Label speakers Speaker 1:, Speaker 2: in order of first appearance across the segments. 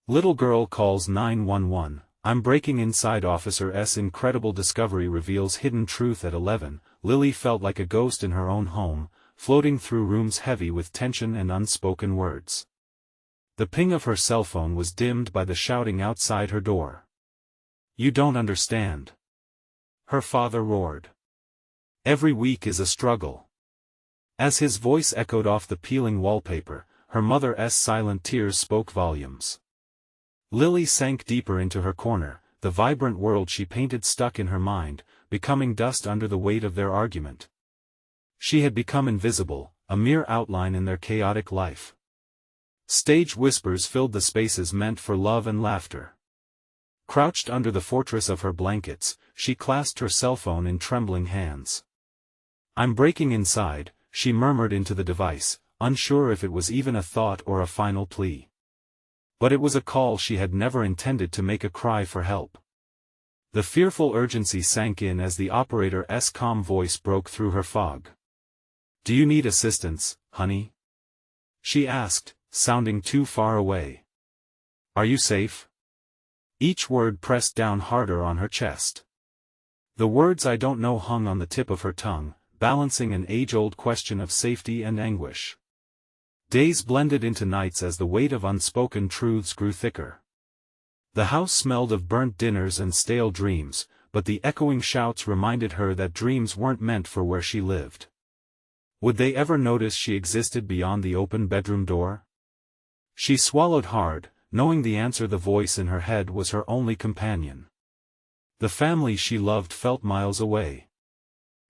Speaker 1: Little girl calls 911. I'm breaking inside. Officer S. Incredible discovery reveals hidden truth at 11. Lily felt like a ghost in her own home, floating through rooms heavy with tension and unspoken words. The ping of her cell phone was dimmed by the shouting outside her door. "You don't understand," her father roared. "Every week is a struggle." As his voice echoed off the peeling wallpaper, her mother's silent tears spoke volumes. Lily sank deeper into her corner, the vibrant world she painted stuck in her mind, becoming dust under the weight of their argument. She had become invisible, a mere outline in their chaotic life. Stage whispers filled the spaces meant for love and laughter. Crouched under the fortress of her blankets, she clasped her cell phone in trembling hands. "I'm breaking inside," she murmured into the device, unsure if it was even a thought or a final plea. But it was a call she had never intended to make, a cry for help. The fearful urgency sank in as the operator's calm voice broke through her fog. "Do you need assistance, honey?" she asked, sounding too far away. "Are you safe?" Each word pressed down harder on her chest. The words "I don't know" hung on the tip of her tongue, balancing an age-old question of safety and anguish. Days blended into nights as the weight of unspoken truths grew thicker. The house smelled of burnt dinners and stale dreams, but the echoing shouts reminded her that dreams weren't meant for where she lived. Would they ever notice she existed beyond the open bedroom door? She swallowed hard, knowing the answer. The voice in her head was her only companion. The family she loved felt miles away.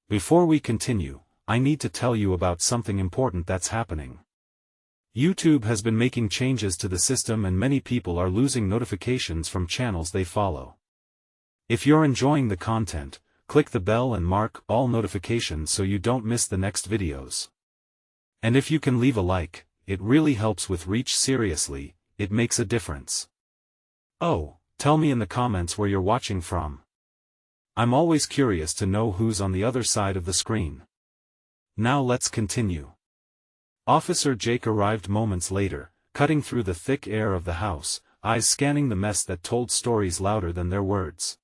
Speaker 1: "Before we continue, I need to tell you about something important that's happening. YouTube has been making changes to the system and many people are losing notifications from channels they follow. If you're enjoying the content, click the bell and mark all notifications so you don't miss the next videos. And if you can leave a like, it really helps with reach. Seriously, it makes a difference. Oh, tell me in the comments where you're watching from. I'm always curious to know who's on the other side of the screen. Now let's continue. Officer Jake arrived moments later, cutting through the thick air of the house, eyes scanning the mess that told stories louder than their words.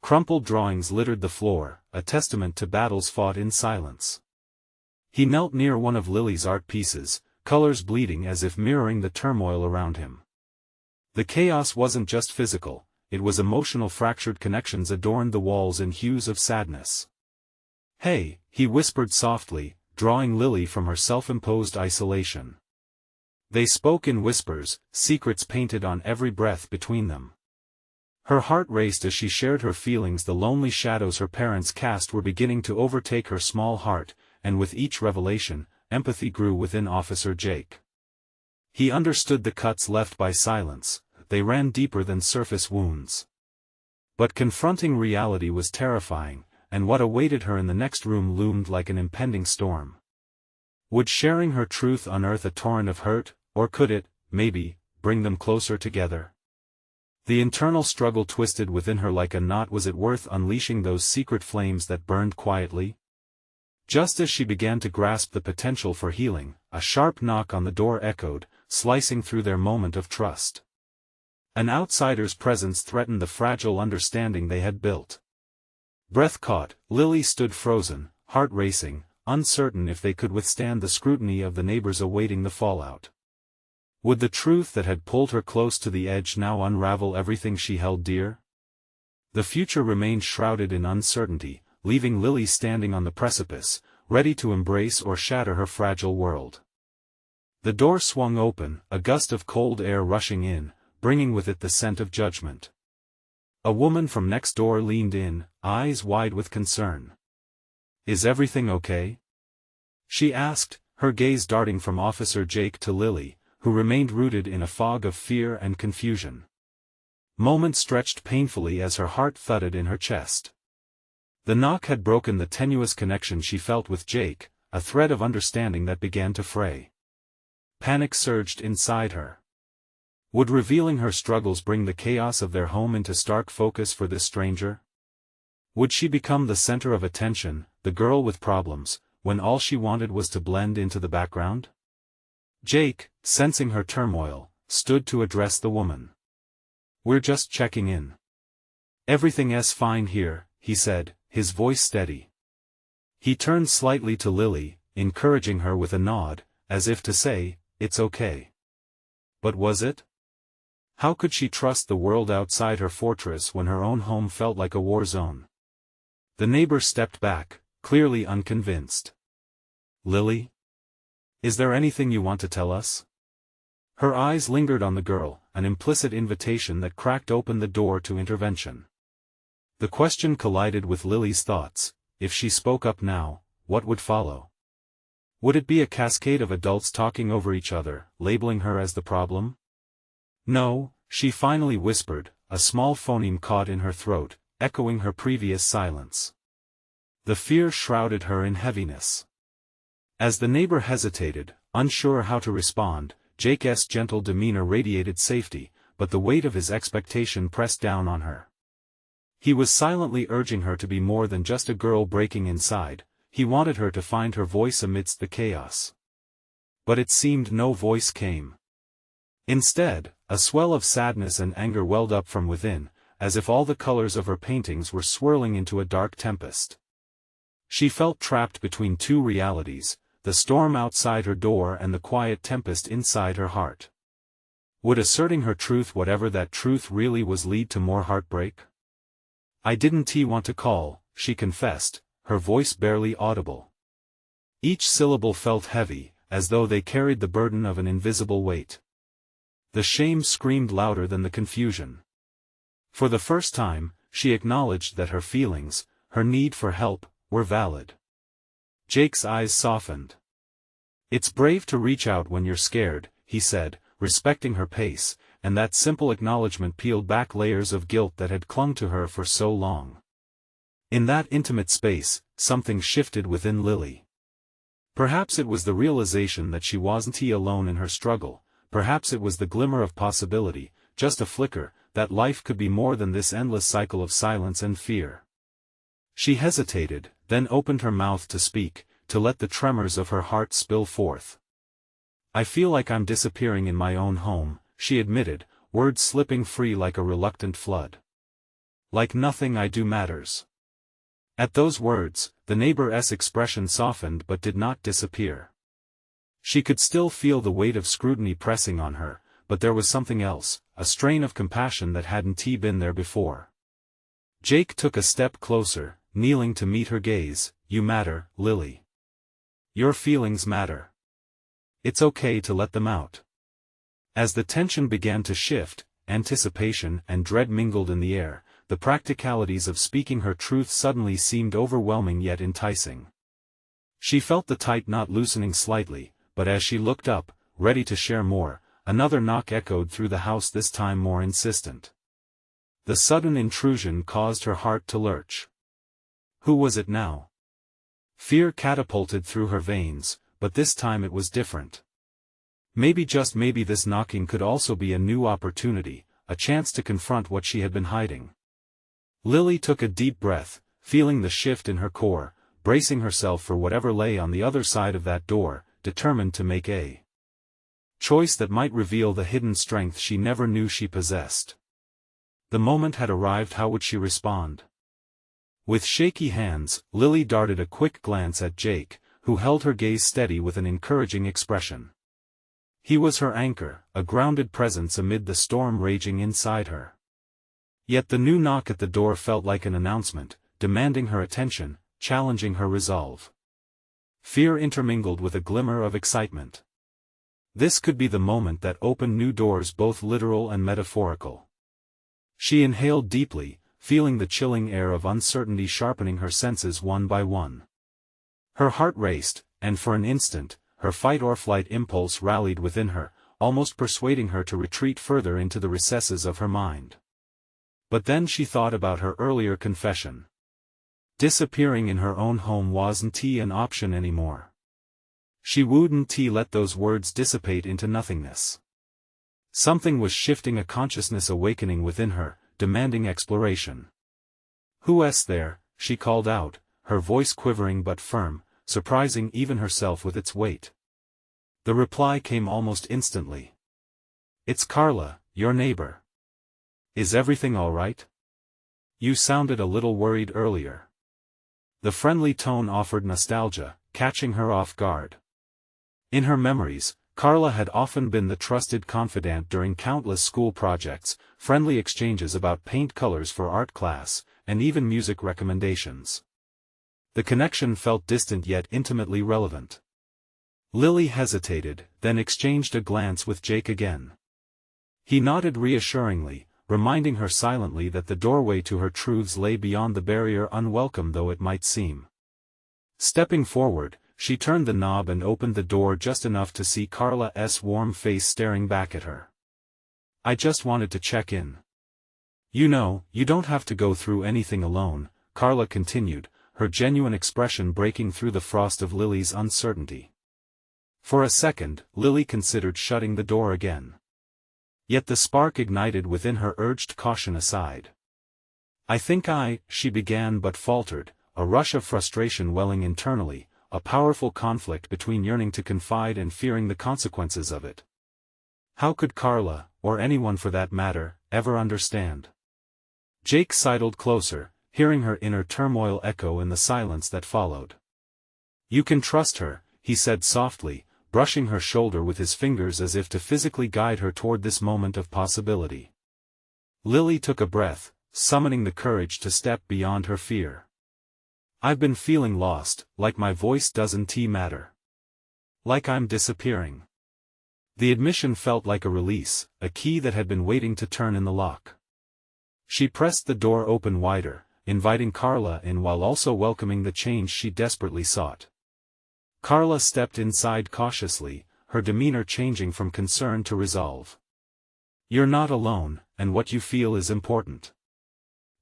Speaker 1: Crumpled drawings littered the floor, a testament to battles fought in silence. He knelt near one of Lily's art pieces, colors bleeding as if mirroring the turmoil around him. The chaos wasn't just physical, it was emotional. Fractured connections adorned the walls in hues of sadness. "Hey," he whispered softly, drawing Lily from her self-imposed isolation. They spoke in whispers, secrets painted on every breath between them. Her heart raced as she shared her feelings. The lonely shadows her parents cast were beginning to overtake her small heart, and with each revelation, empathy grew within Officer Jake. He understood the cuts left by silence, they ran deeper than surface wounds. But confronting reality was terrifying, and what awaited her in the next room loomed like an impending storm. Would sharing her truth unearth a torrent of hurt, or could it, maybe, bring them closer together? The internal struggle twisted within her like a knot. Was it worth unleashing those secret flames that burned quietly? Just as she began to grasp the potential for healing, a sharp knock on the door echoed, slicing through their moment of trust. An outsider's presence threatened the fragile understanding they had built. Breath caught, Lily stood frozen, heart racing, uncertain if they could withstand the scrutiny of the neighbors awaiting the fallout. Would the truth that had pulled her close to the edge now unravel everything she held dear? The future remained shrouded in uncertainty, leaving Lily standing on the precipice, ready to embrace or shatter her fragile world. The door swung open, a gust of cold air rushing in, bringing with it the scent of judgment. A woman from next door leaned in, eyes wide with concern. "Is everything okay?" she asked, her gaze darting from Officer Jake to Lily, who remained rooted in a fog of fear and confusion. Moments stretched painfully as her heart thudded in her chest. The knock had broken the tenuous connection she felt with Jake, a thread of understanding that began to fray. Panic surged inside her. Would revealing her struggles bring the chaos of their home into stark focus for this stranger? Would she become the center of attention, the girl with problems, when all she wanted was to blend into the background? Jake, sensing her turmoil, stood to address the woman. "We're just checking in. Everything's fine here," he said, his voice steady. He turned slightly to Lily, encouraging her with a nod, as if to say, "It's okay." But was it? How could she trust the world outside her fortress when her own home felt like a war zone? The neighbor stepped back, clearly unconvinced. "Lily? Is there anything you want to tell us?" Her eyes lingered on the girl, an implicit invitation that cracked open the door to intervention. The question collided with Lily's thoughts. If she spoke up now, what would follow? Would it be a cascade of adults talking over each other, labeling her as the problem? "No," she finally whispered, a small phoneme caught in her throat, echoing her previous silence. The fear shrouded her in heaviness. As the neighbor hesitated, unsure how to respond, Jake's gentle demeanor radiated safety, but the weight of his expectation pressed down on her. He was silently urging her to be more than just a girl breaking inside. He wanted her to find her voice amidst the chaos. But it seemed no voice came. Instead, a swell of sadness and anger welled up from within, as if all the colors of her paintings were swirling into a dark tempest. She felt trapped between two realities, the storm outside her door and the quiet tempest inside her heart. Would asserting her truth, whatever that truth really was, lead to more heartbreak? "I didn't want to call," she confessed, her voice barely audible. Each syllable felt heavy, as though they carried the burden of an invisible weight. The shame screamed louder than the confusion. For the first time, she acknowledged that her feelings, her need for help, were valid. Jake's eyes softened. "It's brave to reach out when you're scared," he said, respecting her pace, and that simple acknowledgement peeled back layers of guilt that had clung to her for so long. In that intimate space, something shifted within Lily. Perhaps it was the realization that she wasn't alone in her struggle. Perhaps it was the glimmer of possibility, just a flicker, that life could be more than this endless cycle of silence and fear. She hesitated, then opened her mouth to speak, to let the tremors of her heart spill forth. "I feel like I'm disappearing in my own home," she admitted, words slipping free like a reluctant flood. "Like nothing I do matters." At those words, the neighbor's expression softened but did not disappear. She could still feel the weight of scrutiny pressing on her, but there was something else, a strain of compassion that hadn't been there before. Jake took a step closer, kneeling to meet her gaze. "You matter, Lily. Your feelings matter. It's okay to let them out." As the tension began to shift, anticipation and dread mingled in the air, the practicalities of speaking her truth suddenly seemed overwhelming yet enticing. She felt the tight knot loosening slightly, but as she looked up, ready to share more, another knock echoed through the house, this time more insistent. The sudden intrusion caused her heart to lurch. Who was it now? Fear catapulted through her veins, but this time it was different. Maybe, just maybe, this knocking could also be a new opportunity, a chance to confront what she had been hiding. Lily took a deep breath, feeling the shift in her core, bracing herself for whatever lay on the other side of that door, determined to make a choice that might reveal the hidden strength she never knew she possessed. The moment had arrived. How would she respond? With shaky hands, Lily darted a quick glance at Jake, who held her gaze steady with an encouraging expression. He was her anchor, a grounded presence amid the storm raging inside her. Yet the new knock at the door felt like an announcement, demanding her attention, challenging her resolve. Fear intermingled with a glimmer of excitement. This could be the moment that opened new doors, both literal and metaphorical. She inhaled deeply, feeling the chilling air of uncertainty sharpening her senses one by one. Her heart raced, and for an instant, her fight-or-flight impulse rallied within her, almost persuading her to retreat further into the recesses of her mind. But then she thought about her earlier confession. Disappearing in her own home wasn't an option anymore. She wouldn't let those words dissipate into nothingness. Something was shifting, a consciousness awakening within her, demanding exploration. "Who's there?" she called out, her voice quivering but firm, surprising even herself with its weight. The reply came almost instantly. It's Carla, your neighbor. Is everything all right? You sounded a little worried earlier. The friendly tone offered nostalgia, catching her off guard. In her memories, Carla had often been the trusted confidant during countless school projects, friendly exchanges about paint colors for art class, and even music recommendations. The connection felt distant yet intimately relevant. Lily hesitated, then exchanged a glance with Jake again. He nodded reassuringly, reminding her silently that the doorway to her truths lay beyond the barrier, unwelcome though it might seem. Stepping forward, she turned the knob and opened the door just enough to see Carla's warm face staring back at her. I just wanted to check in. You know, you don't have to go through anything alone, Carla continued, her genuine expression breaking through the frost of Lily's uncertainty. For a second, Lily considered shutting the door again. Yet the spark ignited within her urged caution aside. I think she began but faltered, a rush of frustration welling internally, a powerful conflict between yearning to confide and fearing the consequences of it. How could Carla, or anyone for that matter, ever understand? Jake sidled closer, hearing her inner turmoil echo in the silence that followed. You can trust her, he said softly, brushing her shoulder with his fingers as if to physically guide her toward this moment of possibility. Lily took a breath, summoning the courage to step beyond her fear. I've been feeling lost, like my voice doesn't matter. Like I'm disappearing. The admission felt like a release, a key that had been waiting to turn in the lock. She pressed the door open wider, inviting Carla in while also welcoming the change she desperately sought. Carla stepped inside cautiously, her demeanor changing from concern to resolve. You're not alone, and what you feel is important.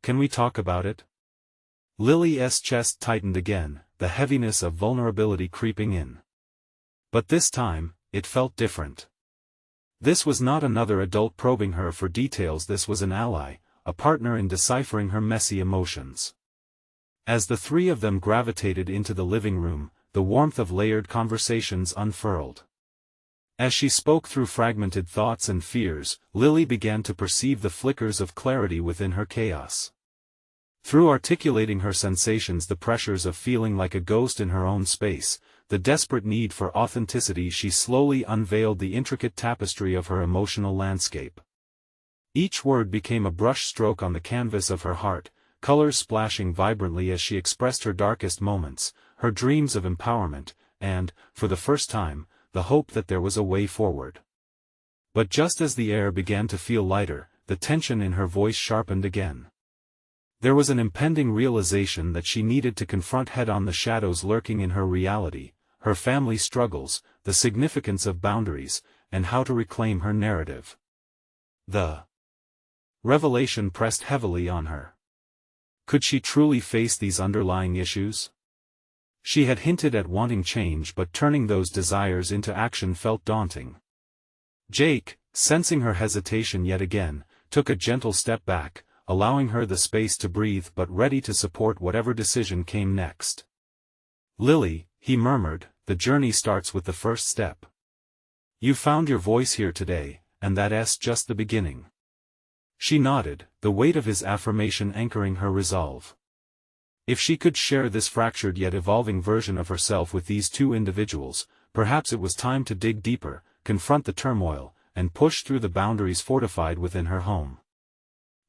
Speaker 1: Can we talk about it? Lily's chest tightened again, the heaviness of vulnerability creeping in. But this time, it felt different. This was not another adult probing her for details, this was an ally, a partner in deciphering her messy emotions. As the three of them gravitated into the living room, the warmth of layered conversations unfurled. As she spoke through fragmented thoughts and fears, Lily began to perceive the flickers of clarity within her chaos. Through articulating her sensations, the pressures of feeling like a ghost in her own space, the desperate need for authenticity, she slowly unveiled the intricate tapestry of her emotional landscape. Each word became a brush stroke on the canvas of her heart, colors splashing vibrantly as she expressed her darkest moments, her dreams of empowerment, and, for the first time, the hope that there was a way forward. But just as the air began to feel lighter, the tension in her voice sharpened again. There was an impending realization that she needed to confront head-on the shadows lurking in her reality, her family struggles, the significance of boundaries, and how to reclaim her narrative. The revelation pressed heavily on her. Could she truly face these underlying issues? She had hinted at wanting change, but turning those desires into action felt daunting. Jake, sensing her hesitation yet again, took a gentle step back, allowing her the space to breathe but ready to support whatever decision came next. Lily, he murmured, the journey starts with the first step. You found your voice here today, and that's just the beginning. She nodded, the weight of his affirmation anchoring her resolve. If she could share this fractured yet evolving version of herself with these two individuals, perhaps it was time to dig deeper, confront the turmoil, and push through the boundaries fortified within her home.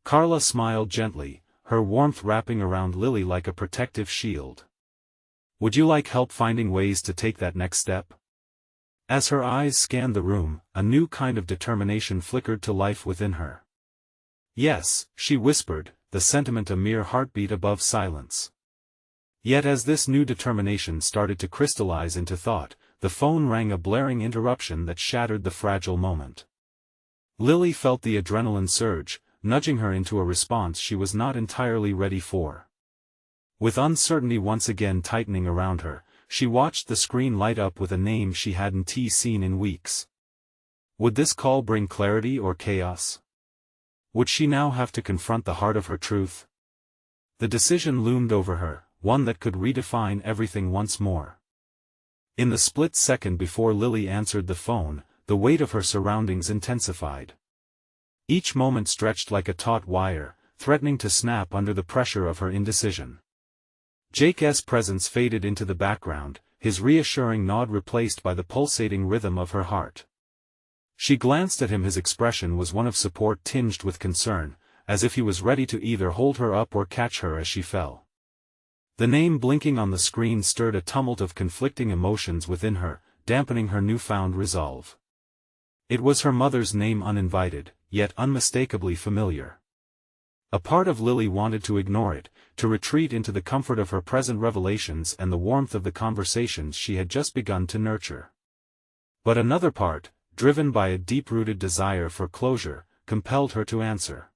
Speaker 1: Carla smiled gently, her warmth wrapping around Lily like a protective shield. Would you like help finding ways to take that next step? As her eyes scanned the room, a new kind of determination flickered to life within her. Yes, she whispered, the sentiment a mere heartbeat above silence. Yet as this new determination started to crystallize into thought, the phone rang, a blaring interruption that shattered the fragile moment. Lily felt the adrenaline surge, nudging her into a response she was not entirely ready for. With uncertainty once again tightening around her, she watched the screen light up with a name she hadn't seen in weeks. Would this call bring clarity or chaos? Would she now have to confront the heart of her truth? The decision loomed over her, one that could redefine everything once more. In the split second before Lily answered the phone, the weight of her surroundings intensified. Each moment stretched like a taut wire, threatening to snap under the pressure of her indecision. Jake's presence faded into the background, his reassuring nod replaced by the pulsating rhythm of her heart. She glanced at him. His expression was one of support tinged with concern, as if he was ready to either hold her up or catch her as she fell. The name blinking on the screen stirred a tumult of conflicting emotions within her, dampening her newfound resolve. It was her mother's name, uninvited, yet unmistakably familiar. A part of Lily wanted to ignore it, to retreat into the comfort of her present revelations and the warmth of the conversations she had just begun to nurture. But another part, driven by a deep-rooted desire for closure, compelled her to answer.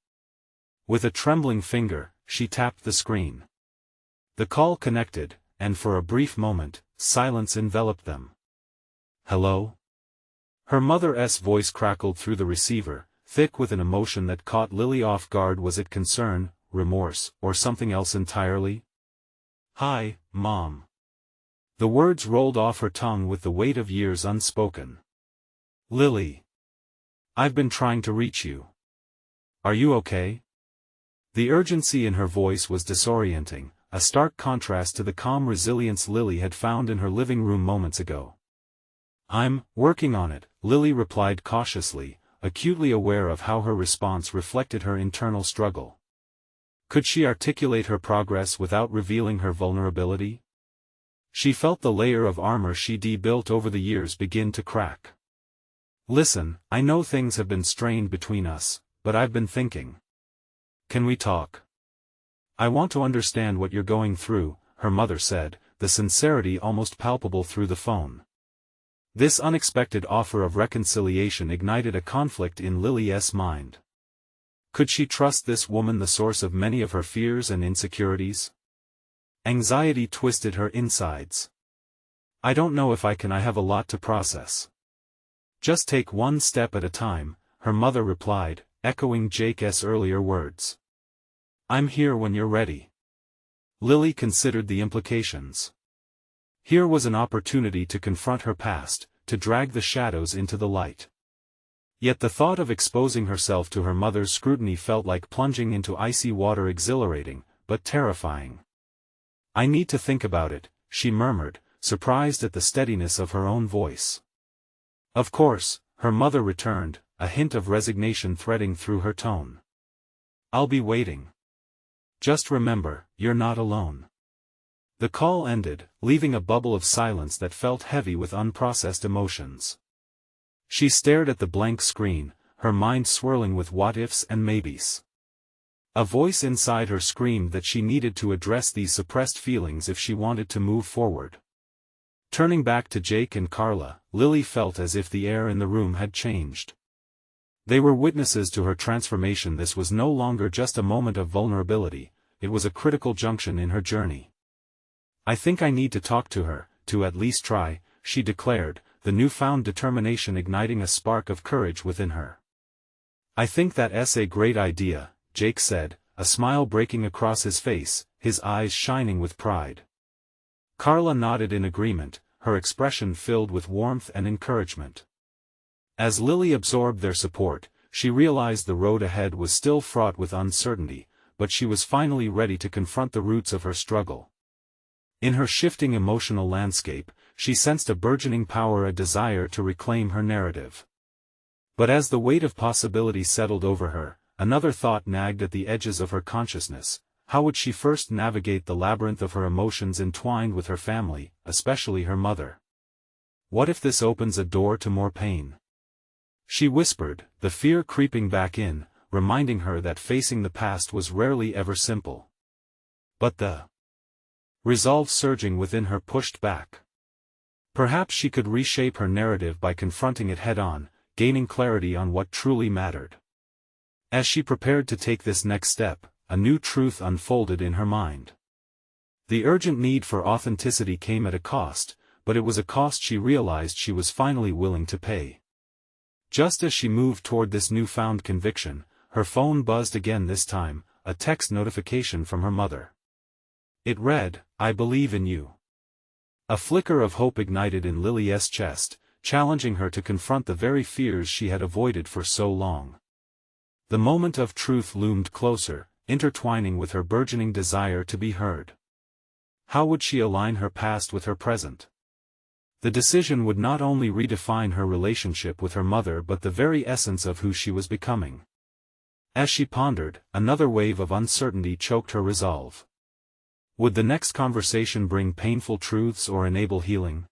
Speaker 1: With a trembling finger, she tapped the screen. The call connected, and for a brief moment, silence enveloped them. "Hello?" Her mother's voice crackled through the receiver, thick with an emotion that caught Lily off guard. Was it concern, remorse, or something else entirely? "Hi, Mom." The words rolled off her tongue with the weight of years unspoken. "Lily. I've been trying to reach you. Are you okay?" The urgency in her voice was disorienting, a stark contrast to the calm resilience Lily had found in her living room moments ago. "I'm working on it," Lily replied cautiously, acutely aware of how her response reflected her internal struggle. Could she articulate her progress without revealing her vulnerability? She felt the layer of armor she'd built over the years begin to crack. "Listen, I know things have been strained between us, but I've been thinking. Can we talk? I want to understand what you're going through," her mother said, the sincerity almost palpable through the phone. This unexpected offer of reconciliation ignited a conflict in Lily's mind. Could she trust this woman, the source of many of her fears and insecurities? Anxiety twisted her insides. "I don't know if I can. I have a lot to process." "Just take one step at a time," her mother replied, echoing Jake's earlier words. "I'm here when you're ready." Lily considered the implications. Here was an opportunity to confront her past, to drag the shadows into the light. Yet the thought of exposing herself to her mother's scrutiny felt like plunging into icy water, exhilarating, but terrifying. "I need to think about it," she murmured, surprised at the steadiness of her own voice. "Of course," her mother returned, a hint of resignation threading through her tone. "I'll be waiting. Just remember, you're not alone." The call ended, leaving a bubble of silence that felt heavy with unprocessed emotions. She stared at the blank screen, her mind swirling with what-ifs and maybes. A voice inside her screamed that she needed to address these suppressed feelings if she wanted to move forward. Turning back to Jake and Carla, Lily felt as if the air in the room had changed. They were witnesses to her transformation. This was no longer just a moment of vulnerability, it was a critical junction in her journey. "I think I need to talk to her, to at least try," she declared, the newfound determination igniting a spark of courage within her. "I think that's a great idea," Jake said, a smile breaking across his face, his eyes shining with pride. Carla nodded in agreement, her expression filled with warmth and encouragement. As Lily absorbed their support, she realized the road ahead was still fraught with uncertainty, but she was finally ready to confront the roots of her struggle. In her shifting emotional landscape, she sensed a burgeoning power, a desire to reclaim her narrative. But as the weight of possibility settled over her, another thought nagged at the edges of her consciousness. How would she first navigate the labyrinth of her emotions entwined with her family, especially her mother? What if this opens a door to more pain? She whispered, the fear creeping back in, reminding her that facing the past was rarely ever simple. But the resolve surging within her pushed back. Perhaps she could reshape her narrative by confronting it head-on, gaining clarity on what truly mattered. As she prepared to take this next step, a new truth unfolded in her mind. The urgent need for authenticity came at a cost, but it was a cost she realized she was finally willing to pay. Just as she moved toward this newfound conviction, her phone buzzed again, this time, a text notification from her mother. It read, "I believe in you." A flicker of hope ignited in Lily's chest, challenging her to confront the very fears she had avoided for so long. The moment of truth loomed closer, intertwining with her burgeoning desire to be heard. How would she align her past with her present? The decision would not only redefine her relationship with her mother but the very essence of who she was becoming. As she pondered, another wave of uncertainty choked her resolve. Would the next conversation bring painful truths or enable healing?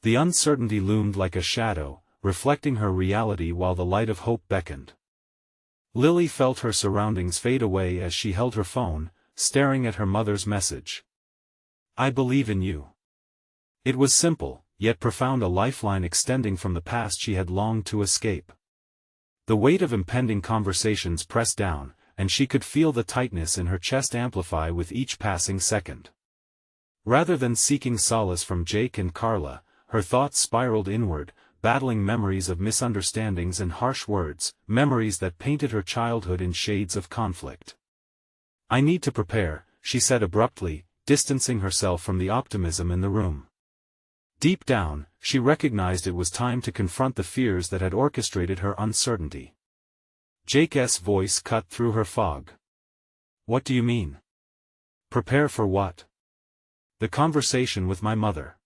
Speaker 1: The uncertainty loomed like a shadow, reflecting her reality while the light of hope beckoned. Lily felt her surroundings fade away as she held her phone, staring at her mother's message. "I believe in you." It was simple, yet profound, a lifeline extending from the past she had longed to escape. The weight of impending conversations pressed down, and she could feel the tightness in her chest amplify with each passing second. Rather than seeking solace from Jake and Carla, her thoughts spiraled inward, battling memories of misunderstandings and harsh words, memories that painted her childhood in shades of conflict. "I need to prepare," she said abruptly, distancing herself from the optimism in the room. Deep down, she recognized it was time to confront the fears that had orchestrated her uncertainty. Jake's voice cut through her fog. "What do you mean? Prepare for what?" "The conversation with my mother.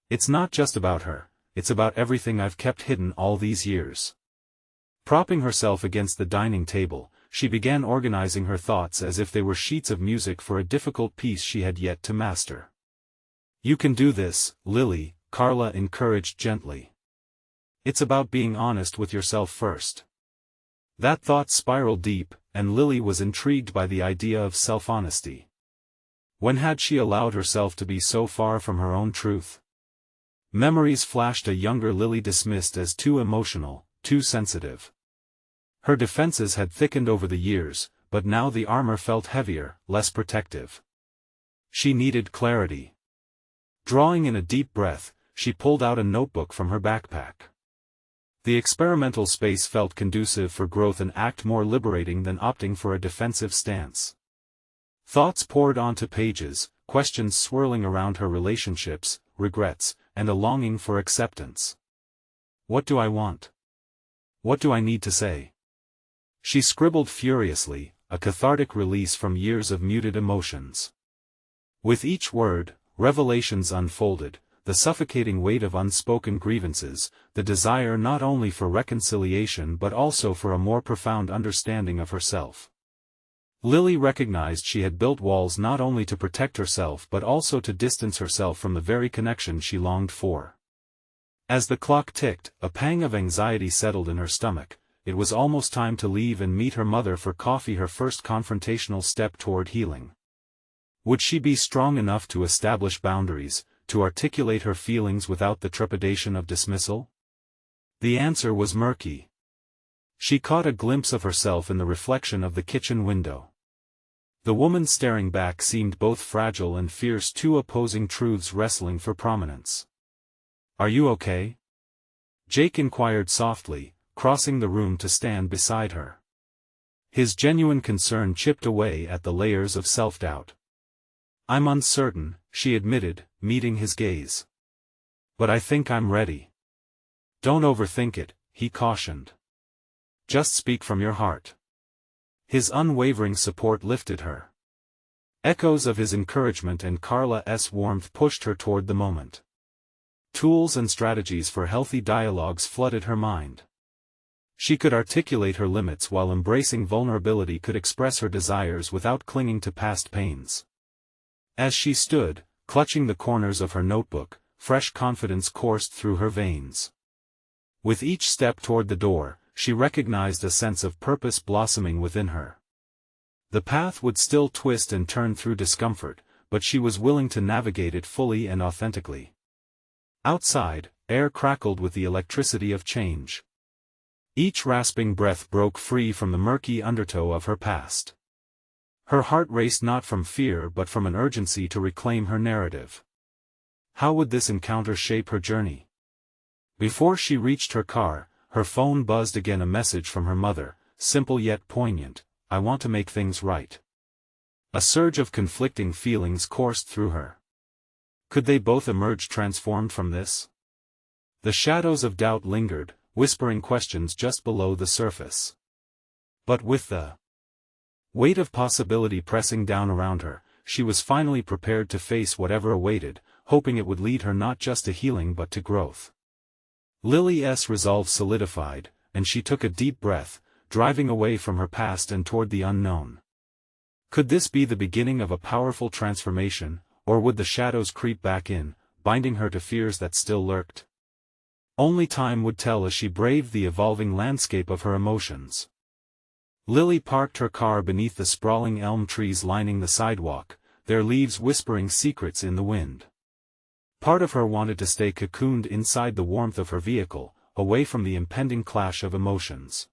Speaker 1: It's not just about her, it's about everything I've kept hidden all these years." Propping herself against the dining table, she began organizing her thoughts as if they were sheets of music for a difficult piece she had yet to master. "You can do this, Lily," Carla encouraged gently. "It's about being honest with yourself first." That thought spiraled deep, and Lily was intrigued by the idea of self-honesty. When had she allowed herself to be so far from her own truth? Memories flashed, a younger Lily dismissed as too emotional, too sensitive. Her defenses had thickened over the years, but now the armor felt heavier, less protective. She needed clarity. Drawing in a deep breath, she pulled out a notebook from her backpack. The experimental space felt conducive for growth, an act more liberating than opting for a defensive stance. Thoughts poured onto pages, questions swirling around her relationships, regrets, and a longing for acceptance. "What do I want? What do I need to say?" She scribbled furiously, a cathartic release from years of muted emotions. With each word, revelations unfolded, the suffocating weight of unspoken grievances, the desire not only for reconciliation but also for a more profound understanding of herself. Lily recognized she had built walls not only to protect herself but also to distance herself from the very connection she longed for. As the clock ticked, a pang of anxiety settled in her stomach. It was almost time to leave and meet her mother for coffee, her first confrontational step toward healing. Would she be strong enough to establish boundaries, to articulate her feelings without the trepidation of dismissal? The answer was murky. She caught a glimpse of herself in the reflection of the kitchen window. The woman staring back seemed both fragile and fierce, two opposing truths wrestling for prominence. "Are you okay?" Jake inquired softly, crossing the room to stand beside her. His genuine concern chipped away at the layers of self-doubt. "I'm uncertain," she admitted, meeting his gaze. "But I think I'm ready." "Don't overthink it," he cautioned. "Just speak from your heart." His unwavering support lifted her. Echoes of his encouragement and Carla's warmth pushed her toward the moment. Tools and strategies for healthy dialogues flooded her mind. She could articulate her limits while embracing vulnerability, could express her desires without clinging to past pains. As she stood, clutching the corners of her notebook, fresh confidence coursed through her veins. With each step toward the door, she recognized a sense of purpose blossoming within her. The path would still twist and turn through discomfort, but she was willing to navigate it fully and authentically. Outside, air crackled with the electricity of change. Each rasping breath broke free from the murky undertow of her past. Her heart raced not from fear but from an urgency to reclaim her narrative. How would this encounter shape her journey? Before she reached her car, her phone buzzed again, a message from her mother, simple yet poignant: "I want to make things right." A surge of conflicting feelings coursed through her. Could they both emerge transformed from this? The shadows of doubt lingered, whispering questions just below the surface. But with the weight of possibility pressing down around her, she was finally prepared to face whatever awaited, hoping it would lead her not just to healing but to growth. Lily's resolve solidified, and she took a deep breath, driving away from her past and toward the unknown. Could this be the beginning of a powerful transformation, or would the shadows creep back in, binding her to fears that still lurked? Only time would tell as she braved the evolving landscape of her emotions. Lily parked her car beneath the sprawling elm trees lining the sidewalk, their leaves whispering secrets in the wind. Part of her wanted to stay cocooned inside the warmth of her vehicle, away from the impending clash of emotions.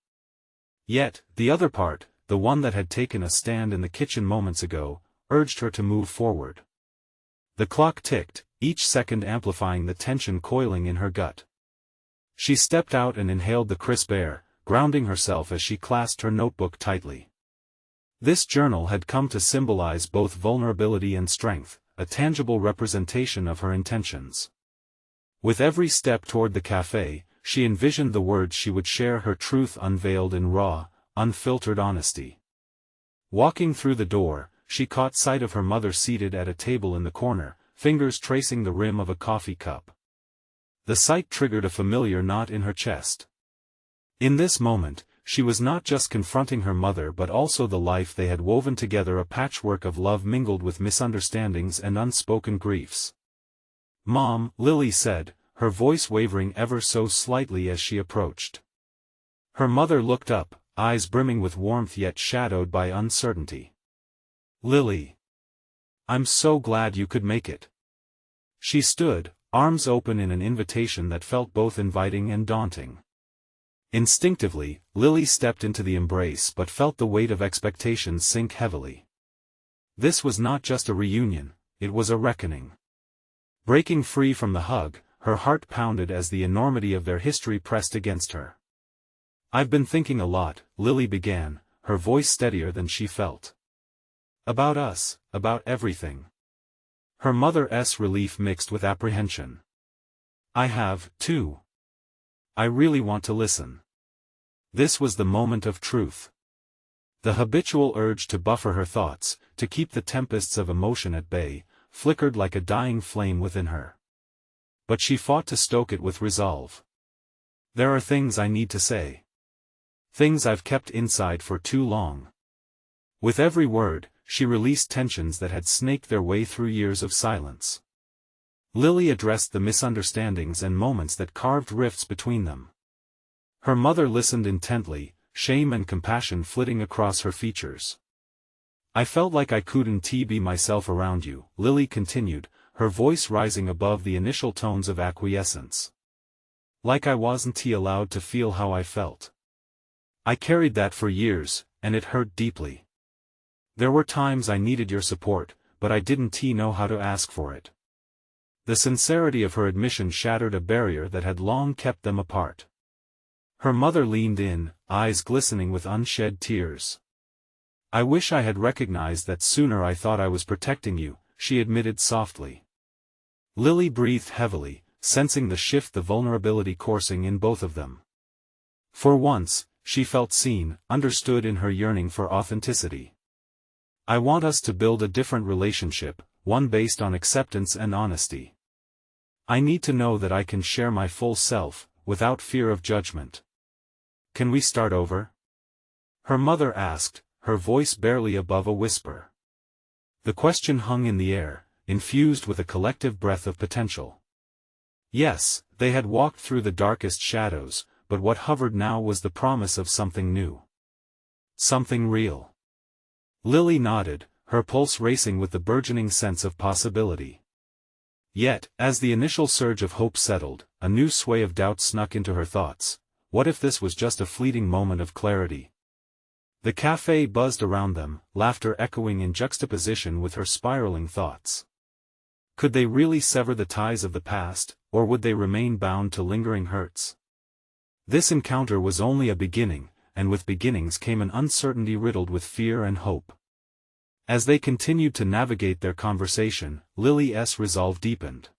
Speaker 1: Yet, the other part, the one that had taken a stand in the kitchen moments ago, urged her to move forward. The clock ticked, each second amplifying the tension coiling in her gut. She stepped out and inhaled the crisp air, grounding herself as she clasped her notebook tightly. This journal had come to symbolize both vulnerability and strength, a tangible representation of her intentions. With every step toward the cafe, she envisioned the words she would share, her truth unveiled in raw, unfiltered honesty. Walking through the door, she caught sight of her mother seated at a table in the corner, fingers tracing the rim of a coffee cup. The sight triggered a familiar knot in her chest. In this moment, she was not just confronting her mother but also the life they had woven together, a patchwork of love mingled with misunderstandings and unspoken griefs. "Mom," Lily said, her voice wavering ever so slightly as she approached. Her mother looked up, eyes brimming with warmth yet shadowed by uncertainty. "Lily. I'm so glad you could make it." She stood, arms open in an invitation that felt both inviting and daunting. Instinctively, Lily stepped into the embrace but felt the weight of expectations sink heavily. This was not just a reunion, it was a reckoning. Breaking free from the hug, her heart pounded as the enormity of their history pressed against her. "I've been thinking a lot," Lily began, her voice steadier than she felt. "About us, about everything." Her mother's relief mixed with apprehension. "I have, too. I really want to listen." This was the moment of truth. The habitual urge to buffer her thoughts, to keep the tempests of emotion at bay, flickered like a dying flame within her. But she fought to stoke it with resolve. "There are things I need to say. Things I've kept inside for too long." With every word, she released tensions that had snaked their way through years of silence. Lily addressed the misunderstandings and moments that carved rifts between them. Her mother listened intently, shame and compassion flitting across her features. "I felt like I couldn't be myself around you," Lily continued, her voice rising above the initial tones of acquiescence. "Like I wasn't allowed to feel how I felt. I carried that for years, and it hurt deeply. There were times I needed your support, but I didn't know how to ask for it." The sincerity of her admission shattered a barrier that had long kept them apart. Her mother leaned in, eyes glistening with unshed tears. "I wish I had recognized that sooner. I thought I was protecting you," she admitted softly. Lily breathed heavily, sensing the shift, the vulnerability coursing in both of them. For once, she felt seen, understood in her yearning for authenticity. "I want us to build a different relationship, one based on acceptance and honesty. I need to know that I can share my full self, without fear of judgment. Can we start over?" her mother asked, her voice barely above a whisper. The question hung in the air, infused with a collective breath of potential. Yes, they had walked through the darkest shadows, but what hovered now was the promise of something new. Something real. Lily nodded, her pulse racing with the burgeoning sense of possibility. Yet, as the initial surge of hope settled, a new sway of doubt snuck into her thoughts. What if this was just a fleeting moment of clarity? The cafe buzzed around them, laughter echoing in juxtaposition with her spiraling thoughts. Could they really sever the ties of the past, or would they remain bound to lingering hurts? This encounter was only a beginning, and with beginnings came an uncertainty riddled with fear and hope. As they continued to navigate their conversation, Lily's resolve deepened.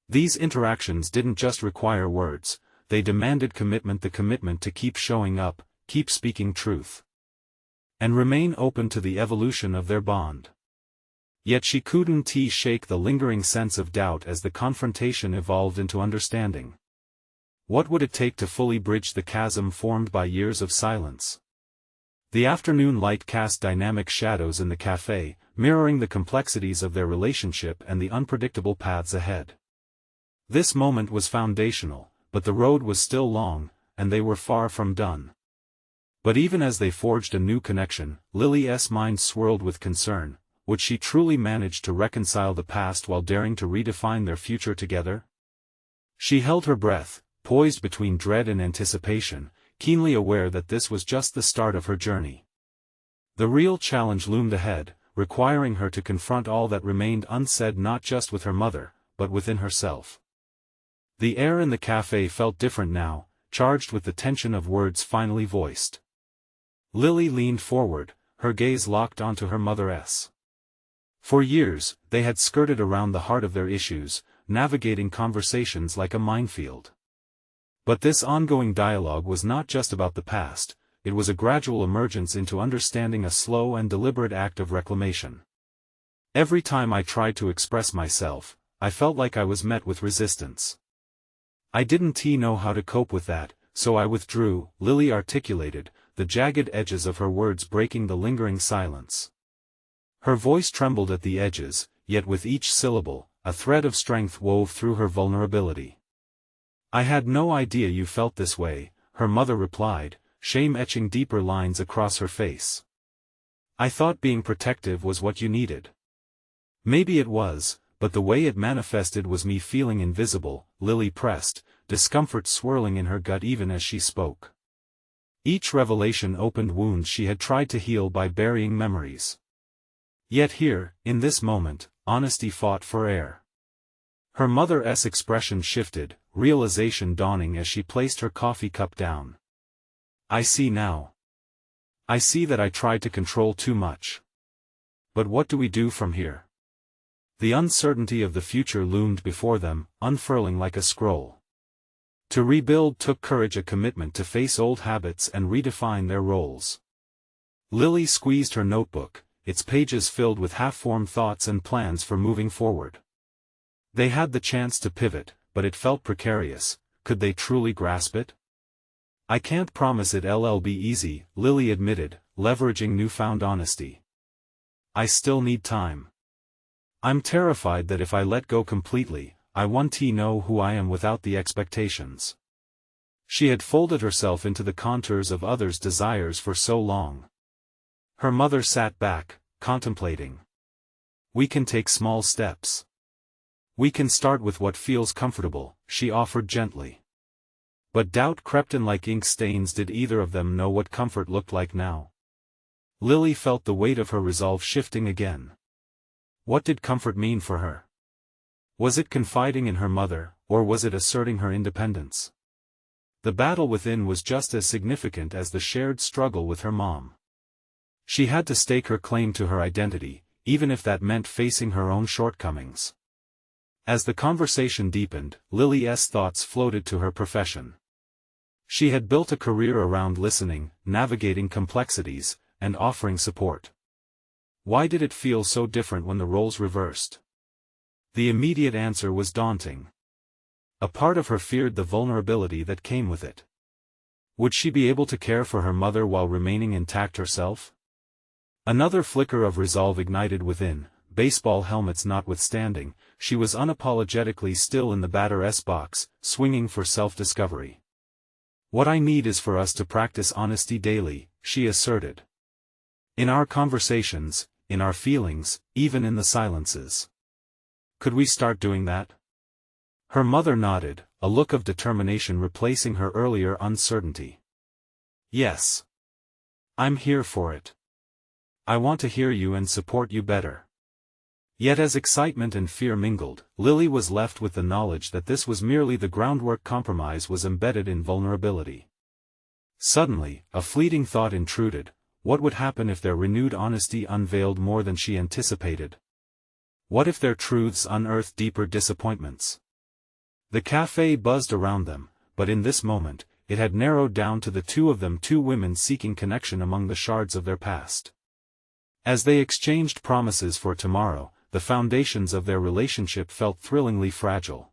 Speaker 1: These interactions didn't just require words, they demanded commitment, the commitment to keep showing up, keep speaking truth, and remain open to the evolution of their bond. Yet she couldn't shake the lingering sense of doubt as the confrontation evolved into understanding. What would it take to fully bridge the chasm formed by years of silence? The afternoon light cast dynamic shadows in the cafe, mirroring the complexities of their relationship and the unpredictable paths ahead. This moment was foundational, but the road was still long, and they were far from done. But even as they forged a new connection, Lily's mind swirled with concern. Would she truly manage to reconcile the past while daring to redefine their future together? She held her breath, poised between dread and anticipation, keenly aware that this was just the start of her journey. The real challenge loomed ahead, requiring her to confront all that remained unsaid, not just with her mother, but within herself. The air in the cafe felt different now, charged with the tension of words finally voiced. Lily leaned forward, her gaze locked onto her mother's. For years, they had skirted around the heart of their issues, navigating conversations like a minefield. But this ongoing dialogue was not just about the past, it was a gradual emergence into understanding, a slow and deliberate act of reclamation. Every time I tried to express myself, I felt like I was met with resistance. I didn't know how to cope with that, so I withdrew, Lily articulated, the jagged edges of her words breaking the lingering silence. Her voice trembled at the edges, yet with each syllable, a thread of strength wove through her vulnerability. I had no idea you felt this way, her mother replied, shame etching deeper lines across her face. I thought being protective was what you needed. Maybe it was, but the way it manifested was me feeling invisible, Lily pressed, discomfort swirling in her gut even as she spoke. Each revelation opened wounds she had tried to heal by burying memories. Yet here, in this moment, honesty fought for air. Her mother's expression shifted, realization dawning as she placed her coffee cup down. I see now. I see that I tried to control too much. But what do we do from here? The uncertainty of the future loomed before them, unfurling like a scroll. To rebuild took courage, a commitment to face old habits and redefine their roles. Lily squeezed her notebook, its pages filled with half-formed thoughts and plans for moving forward. They had the chance to pivot, but it felt precarious. Could they truly grasp it? I can't promise it'll be easy, Lily admitted, leveraging newfound honesty. I still need time. I'm terrified that if I let go completely, I won't know who I am without the expectations. She had folded herself into the contours of others' desires for so long. Her mother sat back, contemplating. We can take small steps. We can start with what feels comfortable, she offered gently. But doubt crept in like ink stains. Did either of them know what comfort looked like now? Lily felt the weight of her resolve shifting again. What did comfort mean for her? Was it confiding in her mother, or was it asserting her independence? The battle within was just as significant as the shared struggle with her mom. She had to stake her claim to her identity, even if that meant facing her own shortcomings. As the conversation deepened, Lily's thoughts floated to her profession. She had built a career around listening, navigating complexities, and offering support. Why did it feel so different when the roles reversed? The immediate answer was daunting. A part of her feared the vulnerability that came with it. Would she be able to care for her mother while remaining intact herself? Another flicker of resolve ignited within, baseball helmets notwithstanding, she was unapologetically still in the batter's box, swinging for self-discovery. What I need is for us to practice honesty daily, she asserted. In our conversations, in our feelings, even in the silences. Could we start doing that? Her mother nodded, a look of determination replacing her earlier uncertainty. Yes. I'm here for it. I want to hear you and support you better. Yet as excitement and fear mingled, Lily was left with the knowledge that this was merely the groundwork. Compromise was embedded in vulnerability. Suddenly, a fleeting thought intruded. What would happen if their renewed honesty unveiled more than she anticipated? What if their truths unearthed deeper disappointments? The cafe buzzed around them, but in this moment, it had narrowed down to the two of them, two women seeking connection among the shards of their past. As they exchanged promises for tomorrow, the foundations of their relationship felt thrillingly fragile.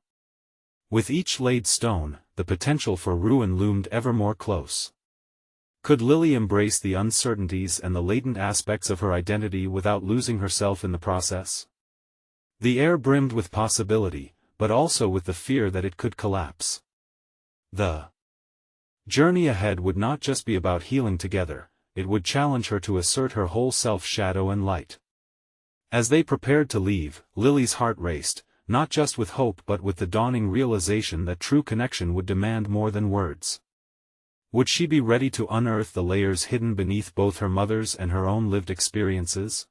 Speaker 1: With each laid stone, the potential for ruin loomed ever more close. Could Lily embrace the uncertainties and the latent aspects of her identity without losing herself in the process? The air brimmed with possibility, but also with the fear that it could collapse. The journey ahead would not just be about healing together, it would challenge her to assert her whole self, shadow and light. As they prepared to leave, Lily's heart raced, not just with hope but with the dawning realization that true connection would demand more than words. Would she be ready to unearth the layers hidden beneath both her mother's and her own lived experiences?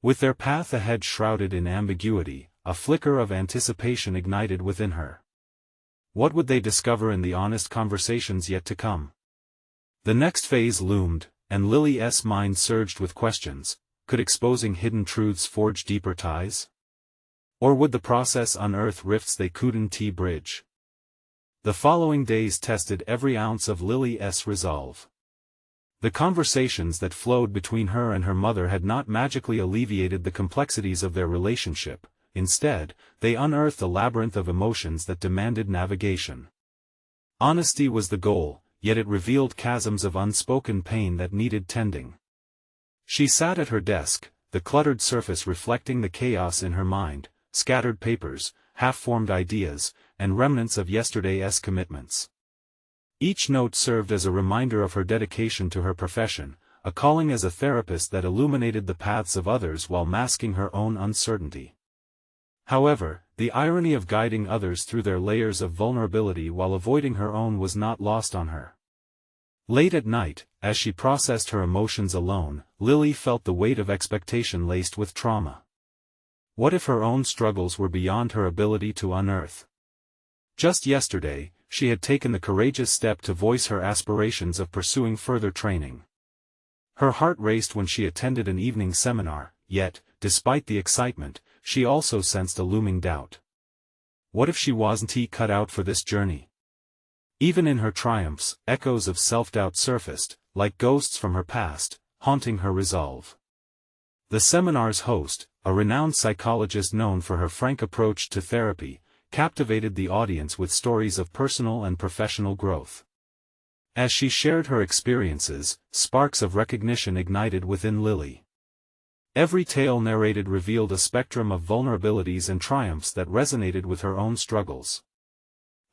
Speaker 1: With their path ahead shrouded in ambiguity, a flicker of anticipation ignited within her. What would they discover in the honest conversations yet to come? The next phase loomed, and Lily's mind surged with questions. Could exposing hidden truths forge deeper ties? Or would the process unearth rifts they couldn't bridge? The following days tested every ounce of Lily's resolve. The conversations that flowed between her and her mother had not magically alleviated the complexities of their relationship. Instead, they unearthed a labyrinth of emotions that demanded navigation. Honesty was the goal, yet it revealed chasms of unspoken pain that needed tending. She sat at her desk, the cluttered surface reflecting the chaos in her mind, scattered papers, half-formed ideas, and remnants of yesterday's commitments. Each note served as a reminder of her dedication to her profession, a calling as a therapist that illuminated the paths of others while masking her own uncertainty. However, the irony of guiding others through their layers of vulnerability while avoiding her own was not lost on her. Late at night, as she processed her emotions alone, Lily felt the weight of expectation laced with trauma. What if her own struggles were beyond her ability to unearth? Just yesterday, she had taken the courageous step to voice her aspirations of pursuing further training. Her heart raced when she attended an evening seminar, yet, despite the excitement, she also sensed a looming doubt. What if she wasn't cut out for this journey? Even in her triumphs, echoes of self-doubt surfaced, like ghosts from her past, haunting her resolve. The seminar's host, a renowned psychologist known for her frank approach to therapy, captivated the audience with stories of personal and professional growth. As she shared her experiences, sparks of recognition ignited within Lily. Every tale narrated revealed a spectrum of vulnerabilities and triumphs that resonated with her own struggles.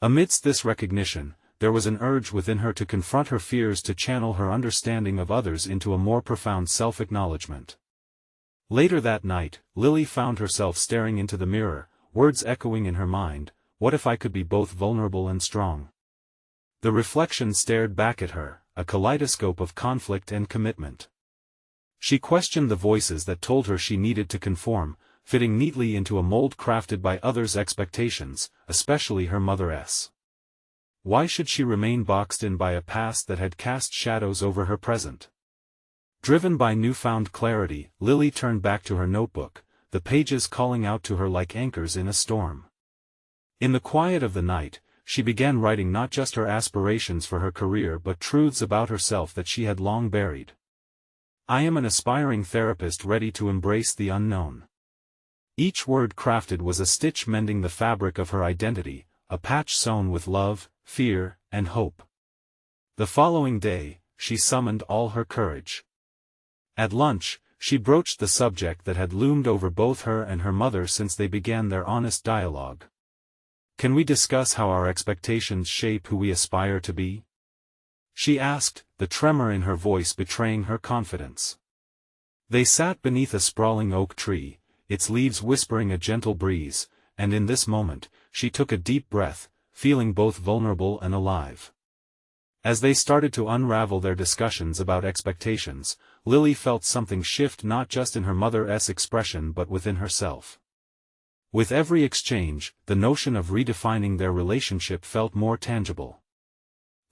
Speaker 1: Amidst this recognition, there was an urge within her to confront her fears, to channel her understanding of others into a more profound self-acknowledgement. Later that night, Lily found herself staring into the mirror, words echoing in her mind, "What if I could be both vulnerable and strong?" The reflection stared back at her, a kaleidoscope of conflict and commitment. She questioned the voices that told her she needed to conform, fitting neatly into a mold crafted by others' expectations, especially her mother's. Why should she remain boxed in by a past that had cast shadows over her present? Driven by newfound clarity, Lily turned back to her notebook, the pages calling out to her like anchors in a storm. In the quiet of the night, she began writing not just her aspirations for her career but truths about herself that she had long buried. I am an aspiring therapist ready to embrace the unknown. Each word crafted was a stitch mending the fabric of her identity, a patch sewn with love, fear, and hope. The following day, she summoned all her courage. At lunch, she broached the subject that had loomed over both her and her mother since they began their honest dialogue. Can we discuss how our expectations shape who we aspire to be? She asked, the tremor in her voice betraying her confidence. They sat beneath a sprawling oak tree, its leaves whispering a gentle breeze, and in this moment, she took a deep breath, feeling both vulnerable and alive. As they started to unravel their discussions about expectations, Lily felt something shift not just in her mother's expression but within herself. With every exchange, the notion of redefining their relationship felt more tangible.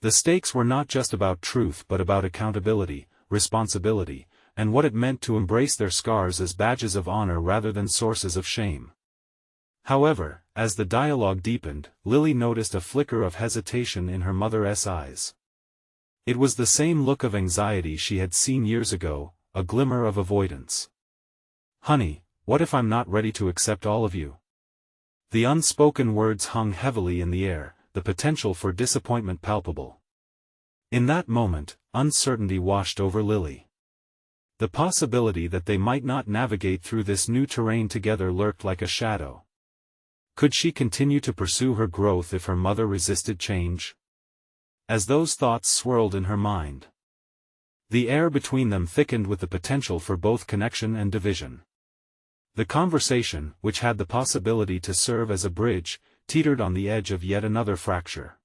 Speaker 1: The stakes were not just about truth but about accountability, responsibility, and what it meant to embrace their scars as badges of honor rather than sources of shame. However, as the dialogue deepened, Lily noticed a flicker of hesitation in her mother's eyes. It was the same look of anxiety she had seen years ago, a glimmer of avoidance. "Honey, what if I'm not ready to accept all of you?" The unspoken words hung heavily in the air, the potential for disappointment palpable. In that moment, uncertainty washed over Lily. The possibility that they might not navigate through this new terrain together lurked like a shadow. Could she continue to pursue her growth if her mother resisted change? As those thoughts swirled in her mind, the air between them thickened with the potential for both connection and division. The conversation, which had the possibility to serve as a bridge, teetered on the edge of yet another fracture.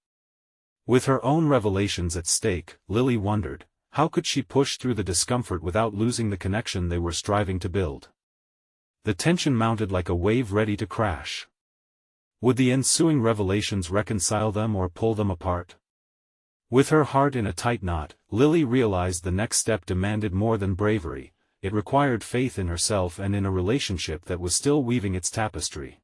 Speaker 1: With her own revelations at stake, Lily wondered, how could she push through the discomfort without losing the connection they were striving to build? The tension mounted like a wave ready to crash. Would the ensuing revelations reconcile them or pull them apart? With her heart in a tight knot, Lily realized the next step demanded more than bravery. It required faith in herself and in a relationship that was still weaving its tapestry.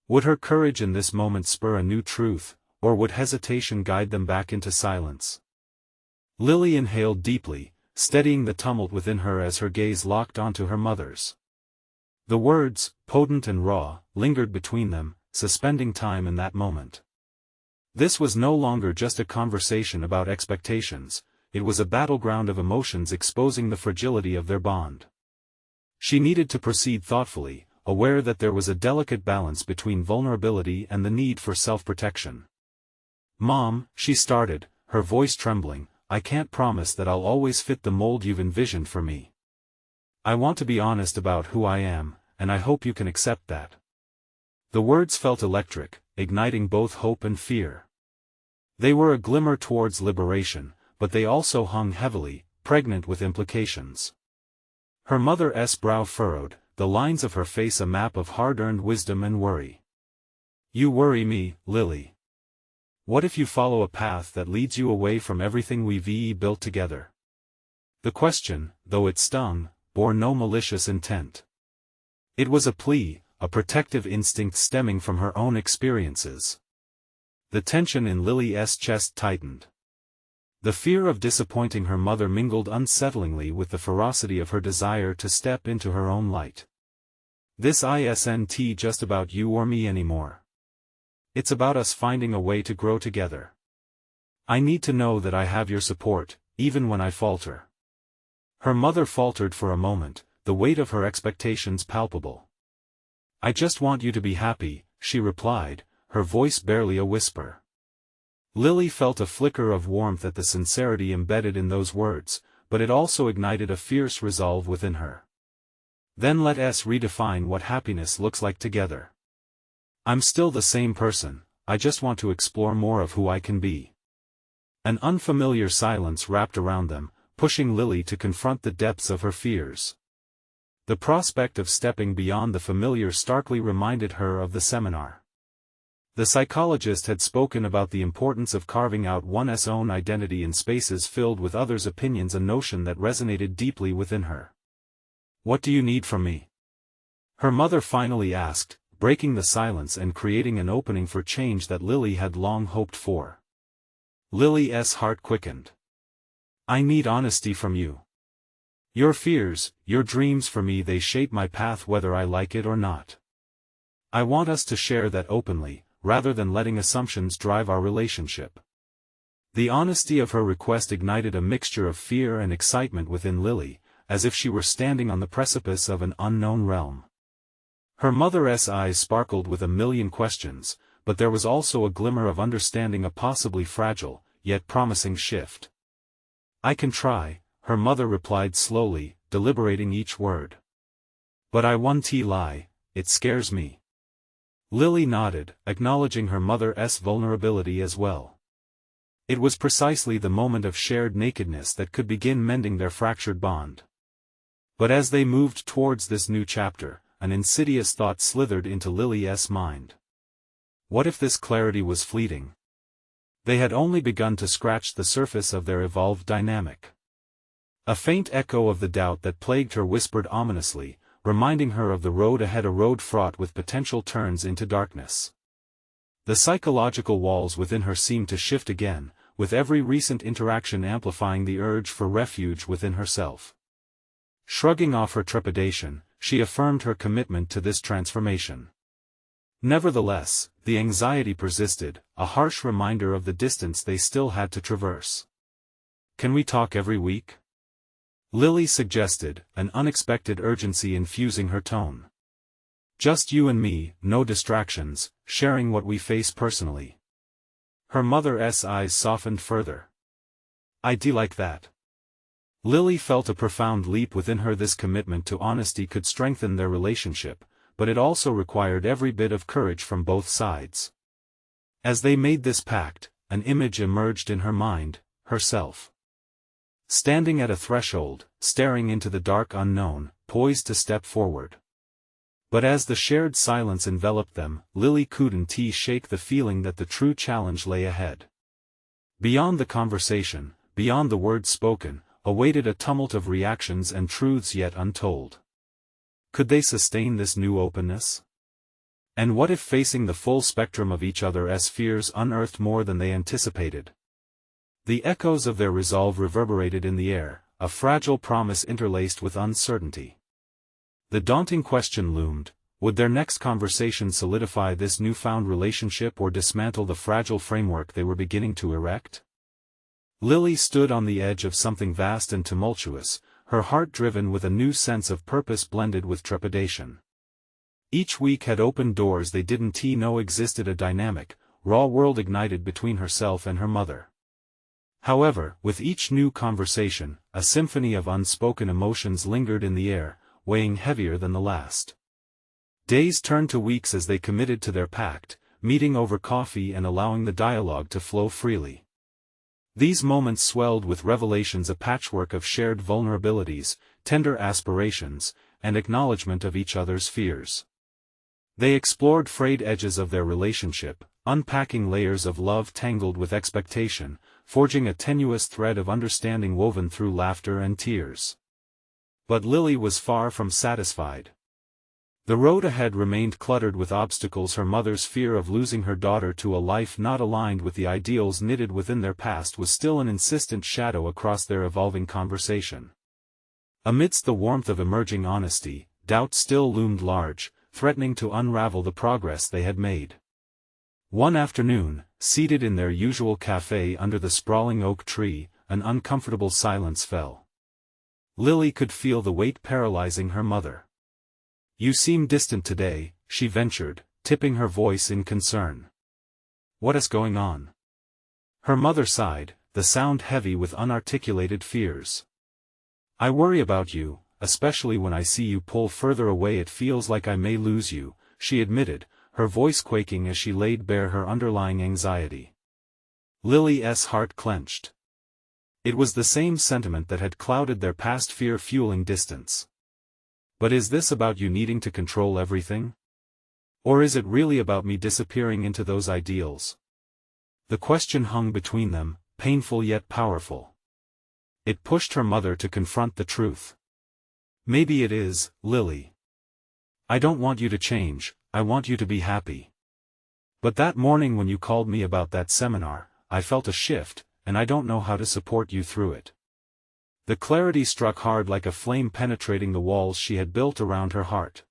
Speaker 1: Would her courage in this moment spur a new truth, or would hesitation guide them back into silence? Lily inhaled deeply, steadying the tumult within her as her gaze locked onto her mother's. The words, potent and raw, lingered between them, suspending time in that moment. This was no longer just a conversation about expectations. It was a battleground of emotions exposing the fragility of their bond. She needed to proceed thoughtfully, aware that there was a delicate balance between vulnerability and the need for self-protection. "Mom," she started, her voice trembling, "I can't promise that I'll always fit the mold you've envisioned for me. I want to be honest about who I am, and I hope you can accept that." The words felt electric, igniting both hope and fear. They were a glimmer towards liberation, but they also hung heavily, pregnant with implications. Her mother's brow furrowed, the lines of her face a map of hard-earned wisdom and worry. "You worry me, Lily. What if you follow a path that leads you away from everything we've built together?" The question, though it stung, bore no malicious intent. It was a plea, a protective instinct stemming from her own experiences. The tension in Lily's chest tightened. The fear of disappointing her mother mingled unsettlingly with the ferocity of her desire to step into her own light. "This isn't just about you or me anymore. It's about us finding a way to grow together. I need to know that I have your support, even when I falter." Her mother faltered for a moment, the weight of her expectations palpable. "I just want you to be happy," she replied, her voice barely a whisper. Lily felt a flicker of warmth at the sincerity embedded in those words, but it also ignited a fierce resolve within her. "Then let us redefine what happiness looks like together. I'm still the same person, I just want to explore more of who I can be." An unfamiliar silence wrapped around them, pushing Lily to confront the depths of her fears. The prospect of stepping beyond the familiar starkly reminded her of the seminar. The psychologist had spoken about the importance of carving out one's own identity in spaces filled with others' opinions, a notion that resonated deeply within her. "What do you need from me?" her mother finally asked, breaking the silence and creating an opening for change that Lily had long hoped for. Lily's heart quickened. "I need honesty from you. Your fears, your dreams, for me they shape my path whether I like it or not. I want us to share that openly, rather than letting assumptions drive our relationship." The honesty of her request ignited a mixture of fear and excitement within Lily, as if she were standing on the precipice of an unknown realm. Her mother's eyes sparkled with a million questions, but there was also a glimmer of understanding, a possibly fragile, yet promising shift. "I can try," her mother replied slowly, deliberating each word. "But I won't lie, it scares me." Lily nodded, acknowledging her mother's vulnerability as well. It was precisely the moment of shared nakedness that could begin mending their fractured bond. But as they moved towards this new chapter, an insidious thought slithered into Lily's mind. What if this clarity was fleeting? They had only begun to scratch the surface of their evolved dynamic. A faint echo of the doubt that plagued her whispered ominously, reminding her of the road ahead, a road fraught with potential turns into darkness. The psychological walls within her seemed to shift again, with every recent interaction amplifying the urge for refuge within herself. Shrugging off her trepidation, she affirmed her commitment to this transformation. Nevertheless, the anxiety persisted, a harsh reminder of the distance they still had to traverse. "Can we talk every week?" Lily suggested, an unexpected urgency infusing her tone. "Just you and me, no distractions, sharing what we face personally." Her mother's eyes softened further. "I'd like that." Lily felt a profound leap within her. This commitment to honesty could strengthen their relationship, but it also required every bit of courage from both sides. As they made this pact, an image emerged in her mind, herself. Standing at a threshold, staring into the dark unknown, poised to step forward. But as the shared silence enveloped them, Lily couldn't shake the feeling that the true challenge lay ahead. Beyond the conversation, beyond the words spoken, awaited a tumult of reactions and truths yet untold. Could they sustain this new openness? And what if facing the full spectrum of each other's fears unearthed more than they anticipated? The echoes of their resolve reverberated in the air, a fragile promise interlaced with uncertainty. The daunting question loomed: would their next conversation solidify this newfound relationship or dismantle the fragile framework they were beginning to erect? Lily stood on the edge of something vast and tumultuous, her heart driven with a new sense of purpose blended with trepidation. Each week had opened doors they didn't know existed, a dynamic, raw world ignited between herself and her mother. However, with each new conversation, a symphony of unspoken emotions lingered in the air, weighing heavier than the last. Days turned to weeks as they committed to their pact, meeting over coffee and allowing the dialogue to flow freely. These moments swelled with revelations, a patchwork of shared vulnerabilities, tender aspirations, and acknowledgement of each other's fears. They explored frayed edges of their relationship, unpacking layers of love tangled with expectation, forging a tenuous thread of understanding woven through laughter and tears. But Lily was far from satisfied. The road ahead remained cluttered with obstacles. Her mother's fear of losing her daughter to a life not aligned with the ideals knitted within their past was still an insistent shadow across their evolving conversation. Amidst the warmth of emerging honesty, doubt still loomed large, threatening to unravel the progress they had made. One afternoon, seated in their usual cafe under the sprawling oak tree, an uncomfortable silence fell. Lily could feel the weight paralyzing her mother. "You seem distant today," she ventured, tipping her voice in concern. "What is going on?" Her mother sighed, the sound heavy with unarticulated fears. "I worry about you, especially when I see you pull further away. It feels like I may lose you," she admitted, her voice quaking as she laid bare her underlying anxiety. Lily's heart clenched. It was the same sentiment that had clouded their past, fear fueling distance. "But is this about you needing to control everything? Or is it really about me disappearing into those ideals?" The question hung between them, painful yet powerful. It pushed her mother to confront the truth. "Maybe it is, Lily. I don't want you to change, I want you to be happy. But that morning when you called me about that seminar, I felt a shift, and I don't know how to support you through it." The clarity struck hard like a flame penetrating the walls she had built around her heart.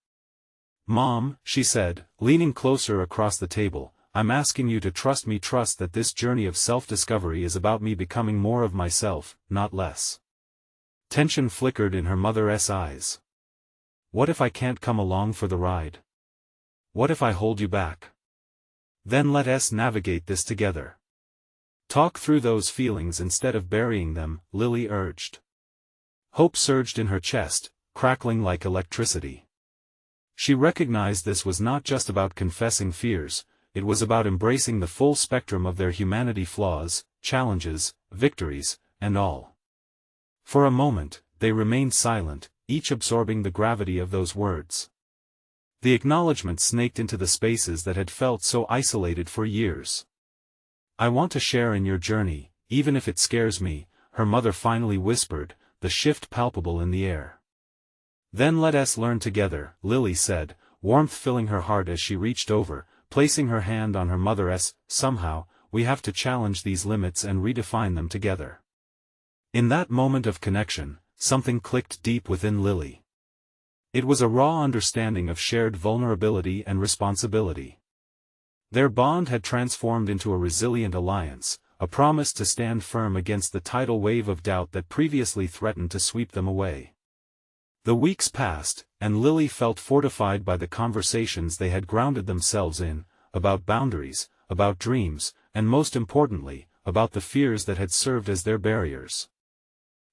Speaker 1: "Mom," she said, leaning closer across the table, "I'm asking you to trust me. Trust that this journey of self-discovery is about me becoming more of myself, not less." Tension flickered in her mother's eyes. "What if I can't come along for the ride? What if I hold you back? Then let us navigate this together. Talk through those feelings instead of burying them," Lily urged. Hope surged in her chest, crackling like electricity. She recognized this was not just about confessing fears, it was about embracing the full spectrum of their humanity, flaws, challenges, victories, and all. For a moment, they remained silent, each absorbing the gravity of those words. The acknowledgement snaked into the spaces that had felt so isolated for years. "I want to share in your journey, even if it scares me," her mother finally whispered, the shift palpable in the air. Then let us learn together, Lily said, warmth filling her heart as she reached over, placing her hand on her mother's. Somehow, we have to challenge these limits and redefine them together. In that moment of connection, something clicked deep within Lily. It was a raw understanding of shared vulnerability and responsibility. Their bond had transformed into a resilient alliance, a promise to stand firm against the tidal wave of doubt that previously threatened to sweep them away. The weeks passed, and Lily felt fortified by the conversations they had grounded themselves in, about boundaries, about dreams, and most importantly, about the fears that had served as their barriers.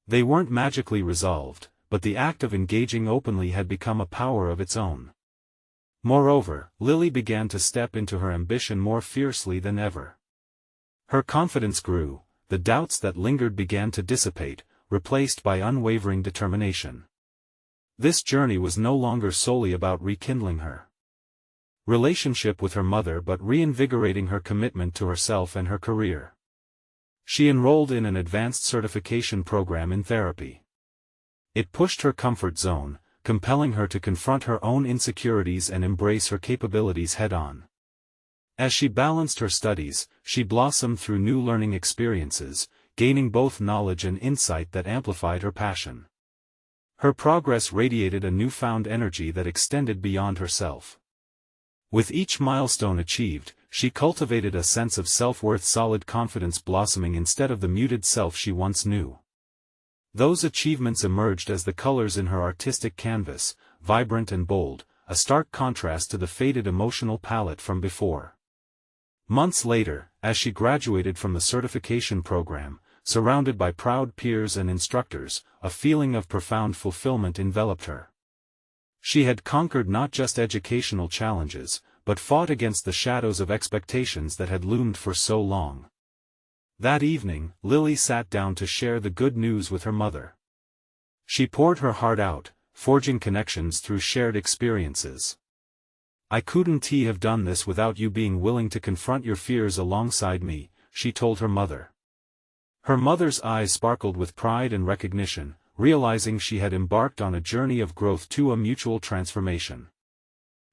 Speaker 1: They weren't magically resolved, but the act of engaging openly had become a power of its own. Moreover, Lily began to step into her ambition more fiercely than ever. Her confidence grew, the doubts that lingered began to dissipate, replaced by unwavering determination. This journey was no longer solely about rekindling her relationship with her mother but reinvigorating her commitment to herself and her career. She enrolled in an advanced certification program in therapy. It pushed her comfort zone, compelling her to confront her own insecurities and embrace her capabilities head-on. As she balanced her studies, she blossomed through new learning experiences, gaining both knowledge and insight that amplified her passion. Her progress radiated a newfound energy that extended beyond herself. With each milestone achieved, she cultivated a sense of self-worth, solid confidence blossoming instead of the muted self she once knew. Those achievements emerged as the colors in her artistic canvas, vibrant and bold, a stark contrast to the faded emotional palette from before. Months later, as she graduated from the certification program, surrounded by proud peers and instructors, a feeling of profound fulfillment enveloped her. She had conquered not just educational challenges, but fought against the shadows of expectations that had loomed for so long. That evening, Lily sat down to share the good news with her mother. She poured her heart out, forging connections through shared experiences. "I couldn't have done this without you being willing to confront your fears alongside me," she told her mother. Her mother's eyes sparkled with pride and recognition, realizing she had embarked on a journey of growth to a mutual transformation.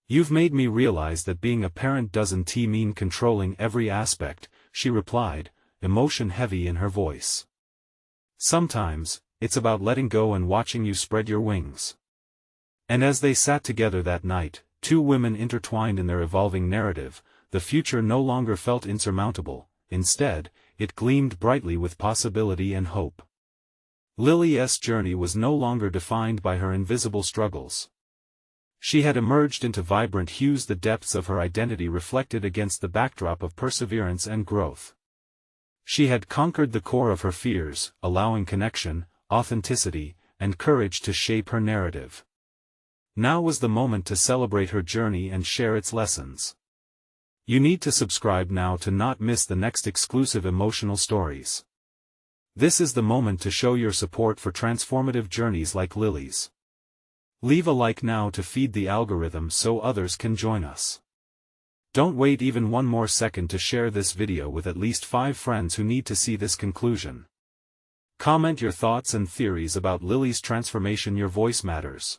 Speaker 1: "You've made me realize that being a parent doesn't mean controlling every aspect," she replied, emotion heavy in her voice. "Sometimes, it's about letting go and watching you spread your wings." And as they sat together that night, two women intertwined in their evolving narrative, the future no longer felt insurmountable. Instead, it gleamed brightly with possibility and hope. Lily's journey was no longer defined by her invisible struggles. She had emerged into vibrant hues, the depths of her identity reflected against the backdrop of perseverance and growth. She had conquered the core of her fears, allowing connection, authenticity, and courage to shape her narrative. Now was the moment to celebrate her journey and share its lessons. You need to subscribe now to not miss the next exclusive emotional stories. This is the moment to show your support for transformative journeys like Lily's. Leave a like now to feed the algorithm so others can join us. Don't wait even one more second to share this video with at least 5 friends who need to see this conclusion. Comment your thoughts and theories about Lily's transformation. Your voice matters.